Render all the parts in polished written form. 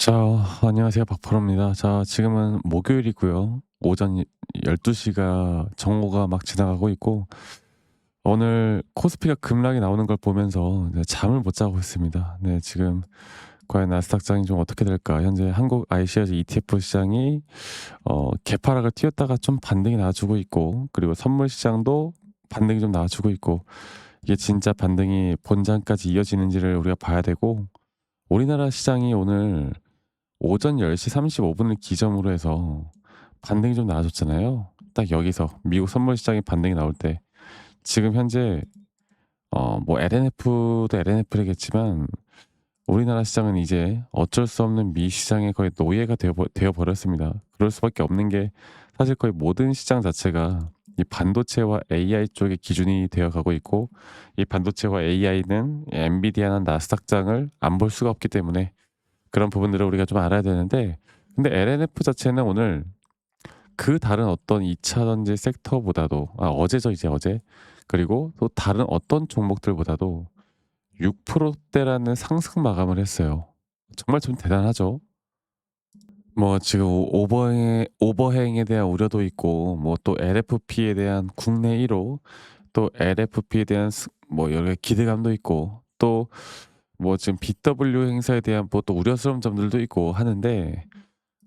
자, 안녕하세요. 박프로입니다. 자, 지금은 목요일이고요. 오전 12시가 정오가 막 지나가고 있고, 오늘 코스피가 급락이 나오는 걸 보면서 이제 잠을 못 자고 있습니다. 네, 지금 과연 나스닥장이 좀 어떻게 될까? 현재 한국 iShares ETF 시장이 개파락을 튀었다가 좀 반등이 나와주고 있고, 그리고 선물 시장도 반등이 좀 나와주고 있고, 이게 진짜 반등이 본장까지 이어지는지를 우리가 봐야 되고, 우리나라 시장이 오늘 오전 10시 35분을 기점으로 해서 반등이 좀 나아졌잖아요. 딱 여기서 미국 선물 시장이 반등이 나올 때 지금 현재 뭐 LNF도 LNF겠지만 우리나라 시장은 이제 어쩔 수 없는 미 시장의 거의 노예가 되어 버렸습니다. 그럴 수밖에 없는 게 사실 거의 모든 시장 자체가 이 반도체와 AI 쪽의 기준이 되어 가고 있고, 이 반도체와 AI는 엔비디아나 나스닥장을 안 볼 수가 없기 때문에 그런 부분들을 우리가 좀 알아야 되는데, 근데 LNF 자체는 오늘 그 다른 어떤 2차 전지 섹터보다도 어제죠, 이제 어제. 그리고 또 다른 어떤 종목들보다도 6%대라는 상승 마감을 했어요. 정말 좀 대단하죠. 뭐 지금 오버행에 대한 우려도 있고, 뭐 또 LFP에 대한 국내 1호, 또 LFP에 대한 뭐 여러 기대감도 있고, 또 뭐 지금 BW 행사에 대한 뭐 또 우려스러운 점들도 있고 하는데,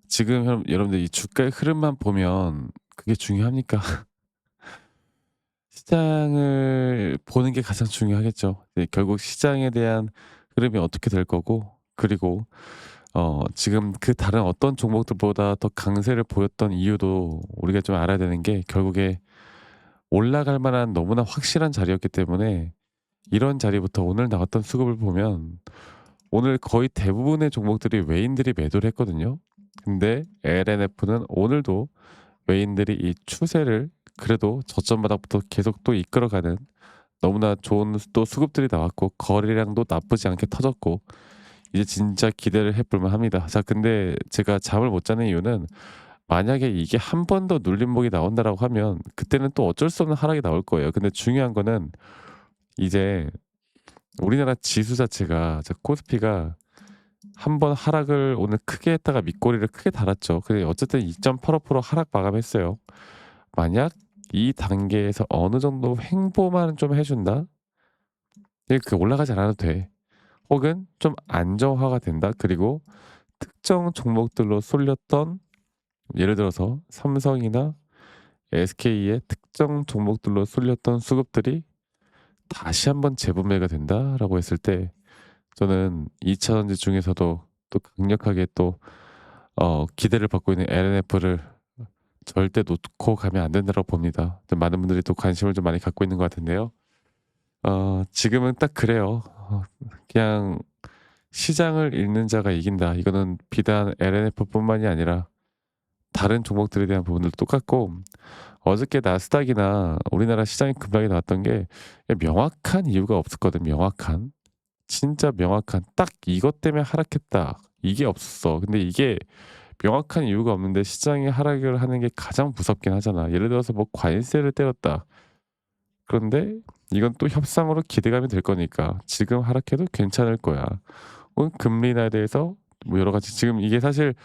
지금 여러분들 이 주가의 흐름만 보면 그게 중요합니까? 시장을 보는 게 가장 중요하겠죠. 네, 결국 시장에 대한 흐름이 어떻게 될 거고, 그리고 지금 그 다른 어떤 종목들보다 더 강세를 보였던 이유도 우리가 좀 알아야 되는 게, 결국에 올라갈 만한 너무나 확실한 자리였기 때문에, 이런 자리부터 오늘 나왔던 수급을 보면 오늘 거의 대부분의 종목들이 외인들이 매도를 했거든요. 근데 LNF는 오늘도 외인들이 이 추세를 그래도 저점 바닥부터 계속 또 이끌어가는 너무나 좋은 또 수급들이 나왔고, 거래량도 나쁘지 않게 터졌고, 이제 진짜 기대를 해볼 만합니다. 자, 근데 제가 잠을 못 자는 이유는, 만약에 이게 한 번 더 눌림목이 나온다라고 하면 그때는 또 어쩔 수 없는 하락이 나올 거예요. 근데 중요한 거는 이제 우리나라 지수 자체가, 코스피가 한 번 하락을 오늘 크게 했다가 밑꼬리를 크게 달았죠. 근데 어쨌든 2.85% 하락 마감했어요. 만약 이 단계에서 어느 정도 횡보만 좀 해준다? 그 올라가지 않아도 돼. 혹은 좀 안정화가 된다. 그리고 특정 종목들로 쏠렸던, 예를 들어서 삼성이나 SK의 특정 종목들로 쏠렸던 수급들이 다시 한번 재분매가 된다라고 했을 때, 저는 2차 전지 중에서도 또 강력하게 또 기대를 받고 있는 LNF를 절대 놓고 가면 안 된다고 봅니다. 좀 많은 분들이 또 관심을 좀 많이 갖고 있는 것 같은데요. 지금은 딱 그래요. 그냥 시장을 읽는 자가 이긴다. 이거는 비단 LNF뿐만이 아니라 다른 종목들에 대한 부분들도 똑같고, 어저께 나스닥이나 우리나라 시장이 급락이 나왔던 게 명확한 이유가 없었거든. 명확한, 진짜 명확한 딱 이것 때문에 하락했다, 이게 없었어. 근데 이게 명확한 이유가 없는데 시장이 하락을 하는 게 가장 무섭긴 하잖아. 예를 들어서 뭐 관세를 때렸다. 그런데 이건 또 협상으로 기대감이 될 거니까 지금 하락해도 괜찮을 거야. 혹은 금리 인하에 대해서 뭐 여러 가지, 지금 이게 사실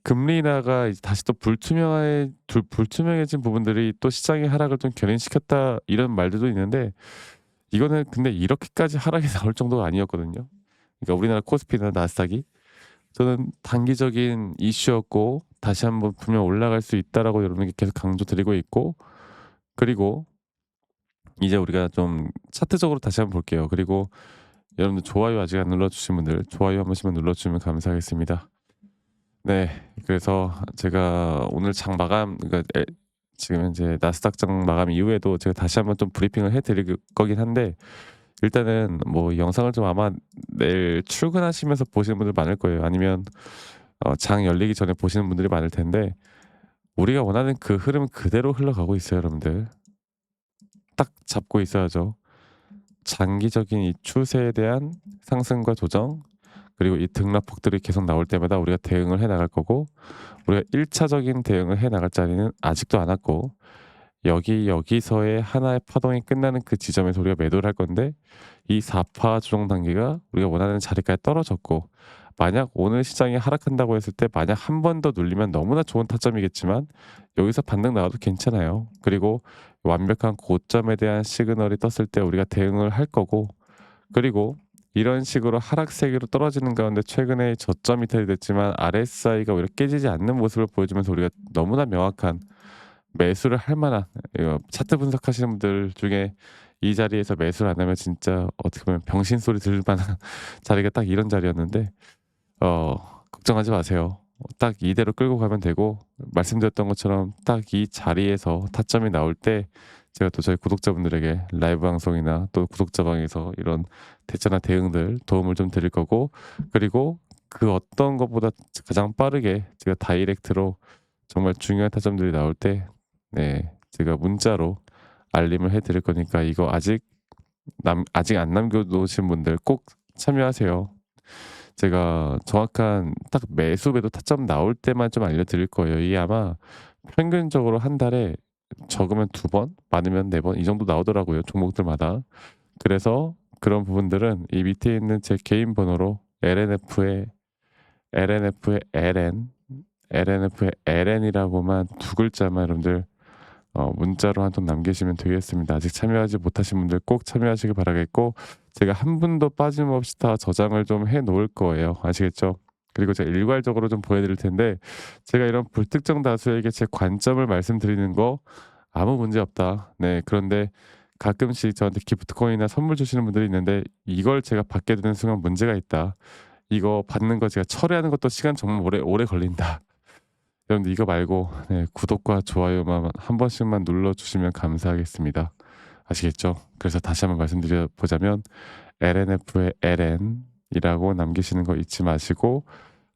금리 인하가 이제 다시 또 불투명해진 부분들이 또 시장의 하락을 좀 견인시켰다, 이런 말들도 있는데, 이거는 근데 이렇게까지 하락이 나올 정도가 아니었거든요. 그러니까 우리나라 코스피나 나스닥이, 저는 단기적인 이슈였고 다시 한번 분명 올라갈 수 있다라고 여러분에게 계속 강조드리고 있고, 그리고 이제 우리가 좀 차트적으로 다시 한번 볼게요. 그리고 여러분들 좋아요 아직 안 눌러주신 분들 좋아요 한 번씩만 눌러주시면 감사하겠습니다. 네, 그래서 제가 오늘 장 마감, 그러니까 지금 현재 나스닥 장 마감 이후에도 제가 다시 한번 좀 브리핑을 해드릴 거긴 한데, 일단은 뭐 영상을 좀 아마 내일 출근하시면서 보시는 분들 많을 거예요. 아니면 장 열리기 전에 보시는 분들이 많을 텐데, 우리가 원하는 그 흐름 그대로 흘러가고 있어요, 여러분들. 딱 잡고 있어야죠. 장기적인 이 추세에 대한 상승과 조정, 그리고 이 등락폭들이 계속 나올 때마다 우리가 대응을 해 나갈 거고, 우리가 1차적인 대응을 해 나갈 자리는 아직도 안 왔고, 여기서의 하나의 파동이 끝나는 그 지점에서 우리가 매도를 할 건데, 이 4파 조정 단계가 우리가 원하는 자리까지 떨어졌고, 만약 오늘 시장이 하락한다고 했을 때 만약 한 번 더 눌리면 너무나 좋은 타점이겠지만 여기서 반등 나와도 괜찮아요. 그리고 완벽한 고점에 대한 시그널이 떴을 때 우리가 대응을 할 거고, 그리고 이런 식으로 하락세기로 떨어지는 가운데 최근에 저점 이탈이 됐지만 RSI가 오히려 깨지지 않는 모습을 보여주면서 우리가 너무나 명확한 매수를 할 만한, 차트 분석하시는 분들 중에 이 자리에서 매수를 안 하면 진짜 어떻게 보면 병신 소리 들을 만한 자리가 딱 이런 자리였는데, 걱정하지 마세요. 딱 이대로 끌고 가면 되고, 말씀드렸던 것처럼 딱 이 자리에서 타점이 나올 때 제가 또 저희 구독자분들에게 라이브 방송이나 또 구독자 방에서 이런 대처나 대응들 도움을 좀 드릴 거고, 그리고 그 어떤 것보다 가장 빠르게 제가 다이렉트로 정말 중요한 타점들이 나올 때, 네, 제가 문자로 알림을 해 드릴 거니까 이거 아직 안 남겨 놓으신 분들 꼭 참여하세요. 제가 정확한 딱 매수 매도 타점 나올 때만 좀 알려 드릴 거예요. 이게 아마 평균적으로 한 달에 적으면 2번, 많으면 4번 이 정도 나오더라고요, 종목들마다. 그래서 그런 부분들은 이 밑에 있는 제 개인 번호로 LNF의 LN이라고만 2글자만 여러분들 문자로 한 통 남기시면 되겠습니다. 아직 참여하지 못하신 분들 꼭 참여하시길 바라겠고, 제가 한 분도 빠짐없이 다 저장을 좀 해 놓을 거예요. 아시겠죠? 그리고 제가 일괄적으로 좀 보여 드릴 텐데, 제가 이런 불특정 다수에게 제 관점을 말씀드리는 거 아무 문제 없다. 네. 그런데 가끔씩 저한테 기프트코인이나 선물 주시는 분들이 있는데 이걸 제가 받게 되는 순간 문제가 있다. 이거 받는 거 제가 처리하는 것도 시간 정말 오래 걸린다. 여러분들 이거 말고, 네, 구독과 좋아요만 한 번씩만 눌러주시면 감사하겠습니다. 아시겠죠? 그래서 다시 한번 말씀드려 보자면 LNF의 LN이라고 남기시는 거 잊지 마시고,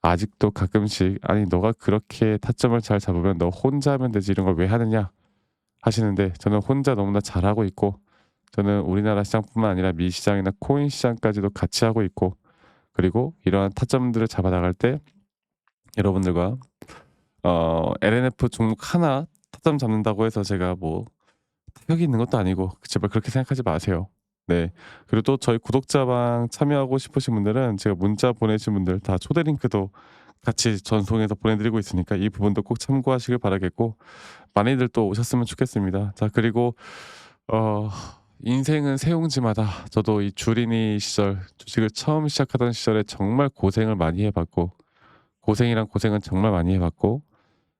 아직도 가끔씩 아니 너가 그렇게 타점을 잘 잡으면 너 혼자 하면 되지 이런 걸 왜 하느냐 하시는데, 저는 혼자 너무나 잘하고 있고, 저는 우리나라 시장뿐만 아니라 미 시장이나 코인 시장까지도 같이 하고 있고, 그리고 이러한 타점들을 잡아 나갈 때 여러분들과 LNF 종목 하나 타점 잡는다고 해서 제가 뭐 타격이 있는 것도 아니고 제발 그렇게 생각하지 마세요. 네. 그리고 또 저희 구독자방 참여하고 싶으신 분들은 제가 문자 보내신 분들 다 초대 링크도 같이 전송해서 보내드리고 있으니까 이 부분도 꼭 참고하시길 바라겠고, 많이들 또 오셨으면 좋겠습니다. 자, 그리고 어 인생은 세옹지마다 저도 이 주린이 시절 주식을 처음 시작하던 시절에 정말 고생을 많이 해 봤고, 고생이란 고생은 정말 많이 해 봤고,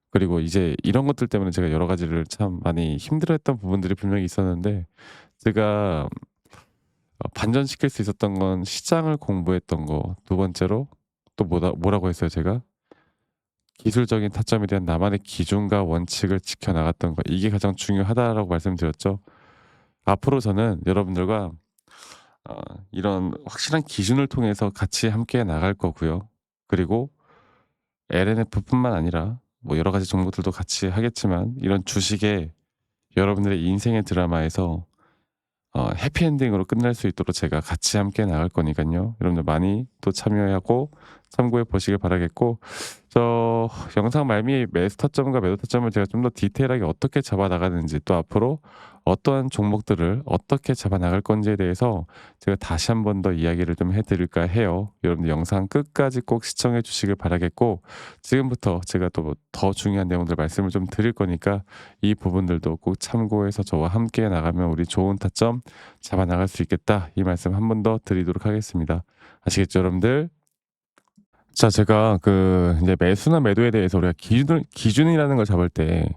그리고 이제 이런 것들 때문에 제가 여러 가지를 참 많이 힘들어했던 부분들이 분명히 있었는데, 제가 반전시킬 수 있었던 건 시장을 공부했던 거, 두 번째로 또 뭐라고 했어요 제가? 기술적인 타점에 대한 나만의 기준과 원칙을 지켜 나갔던 거, 이게 가장 중요하다라고 말씀드렸죠. 앞으로 저는 여러분들과 어 이런 확실한 기준을 통해서 같이 함께 나갈 거고요. 그리고 LNF뿐만 아니라 뭐 여러 가지 종목들도 같이 하겠지만, 이런 주식에 여러분들의 인생의 드라마에서 해피엔딩으로 끝날 수 있도록 제가 같이 함께 나갈 거니깐요. 여러분들 많이 또 참여하고 참고해 보시길 바라겠고, 저 영상 말미에 매수 타점과 매도 타점을 제가 좀 더 디테일하게 어떻게 잡아 나가는지, 또 앞으로 어떠한 종목들을 어떻게 잡아 나갈 건지에 대해서 제가 다시 한 번 더 이야기를 좀 해 드릴까 해요. 여러분들 영상 끝까지 꼭 시청해 주시길 바라겠고, 지금부터 제가 또 더 중요한 내용들 말씀을 좀 드릴 거니까 이 부분들도 꼭 참고해서 저와 함께 나가면 우리 좋은 타점 잡아 나갈 수 있겠다, 이 말씀 한 번 더 드리도록 하겠습니다. 아시겠죠, 여러분들? 자, 제가 그 이제 매수나 매도에 대해서 우리가 기준이라는 걸 잡을 때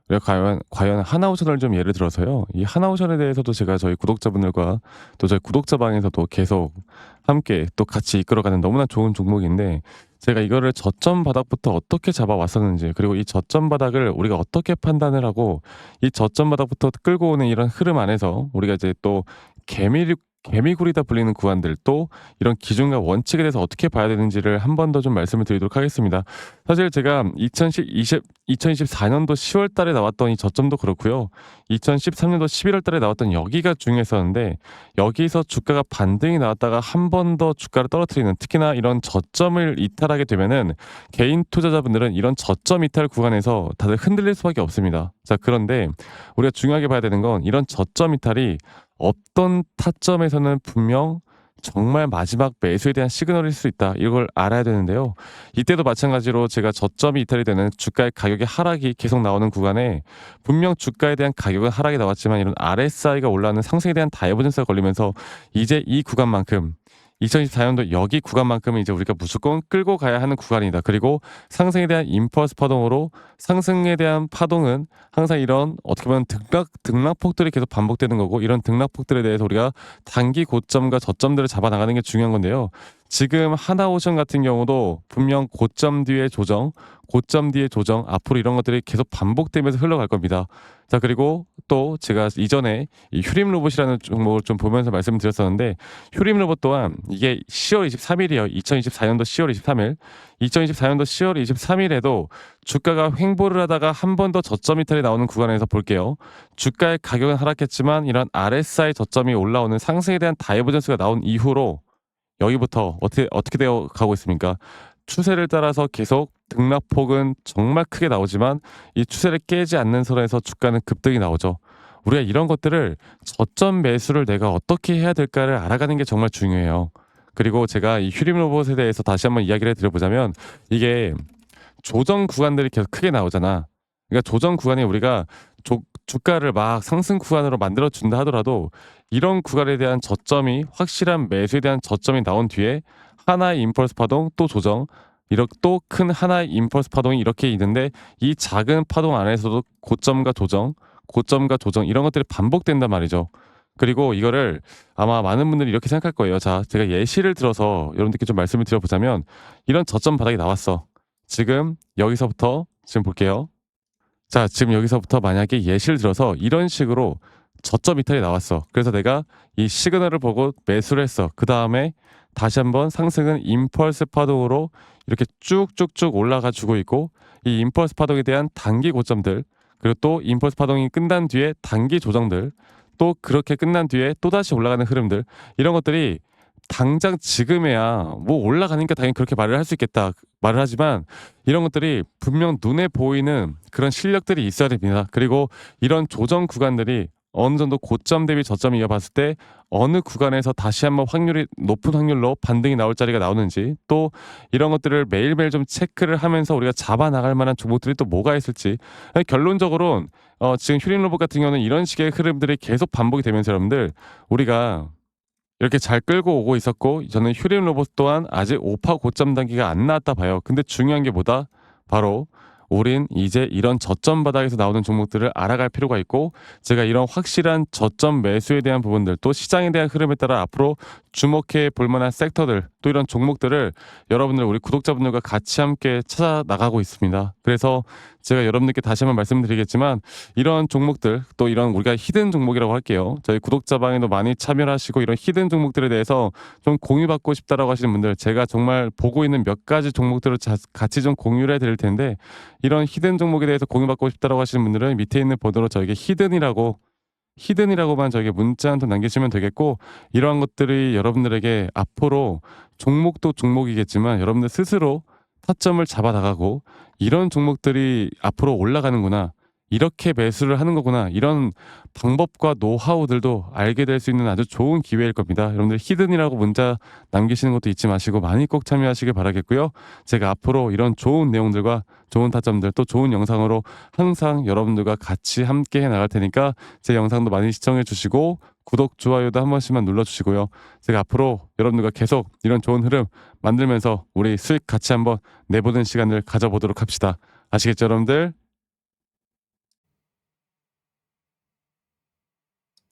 우리가 과연 하나오션을 좀 예를 들어서요. 이 하나오션에 대해서도 제가 저희 구독자분들과 또 저희 구독자방에서도 계속 함께 또 같이 이끌어가는 너무나 좋은 종목인데, 제가 이거를 저점 바닥부터 어떻게 잡아왔었는지, 그리고 이 저점 바닥을 우리가 어떻게 판단을 하고, 이 저점 바닥부터 끌고 오는 이런 흐름 안에서 우리가 이제 또 개미굴이다 불리는 구간들, 또 이런 기준과 원칙에 대해서 어떻게 봐야 되는지를 한 번 더 좀 말씀을 드리도록 하겠습니다. 사실 제가 2024년도 10월 달에 나왔던 이 저점도 그렇고요. 2013년도 11월 달에 나왔던 여기가 중요했었는데, 여기서 주가가 반등이 나왔다가 한 번 더 주가를 떨어뜨리는, 특히나 이런 저점을 이탈하게 되면은 개인 투자자분들은 이런 저점 이탈 구간에서 다들 흔들릴 수밖에 없습니다. 자, 그런데 우리가 중요하게 봐야 되는 건 이런 저점 이탈이 어떤 타점에서는 분명 정말 마지막 매수에 대한 시그널일 수 있다. 이걸 알아야 되는데요. 이때도 마찬가지로 제가 저점이 이탈이 되는 주가의 가격의 하락이 계속 나오는 구간에 분명 주가에 대한 가격은 하락이 나왔지만 이런 RSI가 올라가는 상승에 대한 다이버전스가 걸리면서 이제 이 구간만큼 2024년도 여기 구간만큼은 이제 우리가 무조건 끌고 가야 하는 구간이다. 그리고 상승에 대한 임펄스 파동으로 상승에 대한 파동은 항상 이런 어떻게 보면 등락폭들이 계속 반복되는 거고 이런 등락폭들에 대해서 우리가 단기 고점과 저점들을 잡아 나가는 게 중요한 건데요. 지금 하나오션 같은 경우도 분명 고점 뒤에 조정, 고점 뒤에 조정 앞으로 이런 것들이 계속 반복되면서 흘러갈 겁니다. 자 그리고 또 제가 이전에 이 휴림 로봇이라는 종목을 좀 보면서 말씀을 드렸었는데 휴림 로봇 또한 이게 10월 23일이에요. 2024년도 10월 23일. 2024년도 10월 23일에도 주가가 횡보를 하다가 한 번 더 저점 이탈이 나오는 구간에서 볼게요. 주가의 가격은 하락했지만 이런 RSI 저점이 올라오는 상승에 대한 다이버전스가 나온 이후로 여기부터 어떻게 되어 가고 있습니까? 추세를 따라서 계속 등락폭은 정말 크게 나오지만 이 추세를 깨지 않는 선에서 주가는 급등이 나오죠. 우리가 이런 것들을 저점 매수를 내가 어떻게 해야 될까를 알아가는 게 정말 중요해요. 그리고 제가 이 휴림 로봇에 대해서 다시 한번 이야기를 드려보자면 이게 조정 구간들이 계속 크게 나오잖아. 그러니까 조정 구간에 우리가 주가를 막 상승 구간으로 만들어 준다 하더라도 이런 구간에 대한 저점이 확실한 매수에 대한 저점이 나온 뒤에 하나의 임펄스 파동 또 조정 이렇게 또 큰 하나의 임펄스 파동이 이렇게 있는데 이 작은 파동 안에서도 고점과 조정, 고점과 조정 이런 것들이 반복된단 말이죠. 그리고 이거를 아마 많은 분들이 이렇게 생각할 거예요. 자, 제가 예시를 들어서 여러분들께 좀 말씀을 드려보자면 이런 저점 바닥이 나왔어. 지금 여기서부터 지금 볼게요. 자, 지금 여기서부터 만약에 예시를 들어서 이런 식으로 저점 이탈이 나왔어. 그래서 내가 이 시그널을 보고 매수를 했어. 그 다음에 다시 한번 상승은 임펄스 파동으로 이렇게 쭉쭉쭉 올라가 주고 있고 이 임펄스 파동에 대한 단기 고점들 그리고 또 임펄스 파동이 끝난 뒤에 단기 조정들 또 그렇게 끝난 뒤에 또다시 올라가는 흐름들 이런 것들이 당장 지금에야 뭐 올라가니까 당연히 그렇게 말을 할 수 있겠다 말을 하지만 이런 것들이 분명 눈에 보이는 그런 실력들이 있어야 됩니다. 그리고 이런 조정 구간들이 어느 정도 고점 대비 저점이 이어봤을 때 어느 구간에서 다시 한번 확률이 높은 확률로 반등이 나올 자리가 나오는지 또 이런 것들을 매일매일 좀 체크를 하면서 우리가 잡아 나갈 만한 종목들이 또 뭐가 있을지 결론적으로는 지금 휴림 로봇 같은 경우는 이런 식의 흐름들이 계속 반복이 되면서 여러분들 우리가 이렇게 잘 끌고 오고 있었고 저는 휴림 로봇 또한 아직 오파 고점 단계가 안 나왔다 봐요. 근데 중요한 게 뭐다? 바로 우린 이제 이런 저점 바닥에서 나오는 종목들을 알아갈 필요가 있고 제가 이런 확실한 저점 매수에 대한 부분들 또 시장에 대한 흐름에 따라 앞으로 주목해 볼 만한 섹터들 또 이런 종목들을 여러분들 우리 구독자분들과 같이 함께 찾아 나가고 있습니다. 그래서 제가 여러분들께 다시 한번 말씀드리겠지만 이런 종목들 또 이런 우리가 히든 종목이라고 할게요. 저희 구독자 방에도 많이 참여를 하시고 이런 히든 종목들에 대해서 좀 공유받고 싶다라고 하시는 분들 제가 정말 보고 있는 몇 가지 종목들을 같이 좀 공유를 해드릴 텐데 이런 히든 종목에 대해서 공유받고 싶다라고 하시는 분들은 밑에 있는 번호로 저에게 히든이라고만 저에게 문자 한 통 남기시면 되겠고 이러한 것들이 여러분들에게 앞으로 종목도 종목이겠지만 여러분들 스스로 타점을 잡아 나가고 이런 종목들이 앞으로 올라가는구나. 이렇게 매수를 하는 거구나. 이런 방법과 노하우들도 알게 될 수 있는 아주 좋은 기회일 겁니다. 여러분들 히든이라고 문자 남기시는 것도 잊지 마시고 많이 꼭 참여하시길 바라겠고요. 제가 앞으로 이런 좋은 내용들과 좋은 타점들 또 좋은 영상으로 항상 여러분들과 같이 함께 해 나갈 테니까 제 영상도 많이 시청해 주시고 구독, 좋아요도 한 번씩만 눌러주시고요. 제가 앞으로 여러분들과 계속 이런 좋은 흐름 만들면서 우리 수익 같이 한번 내보는 시간을 가져보도록 합시다. 아시겠죠, 여러분들?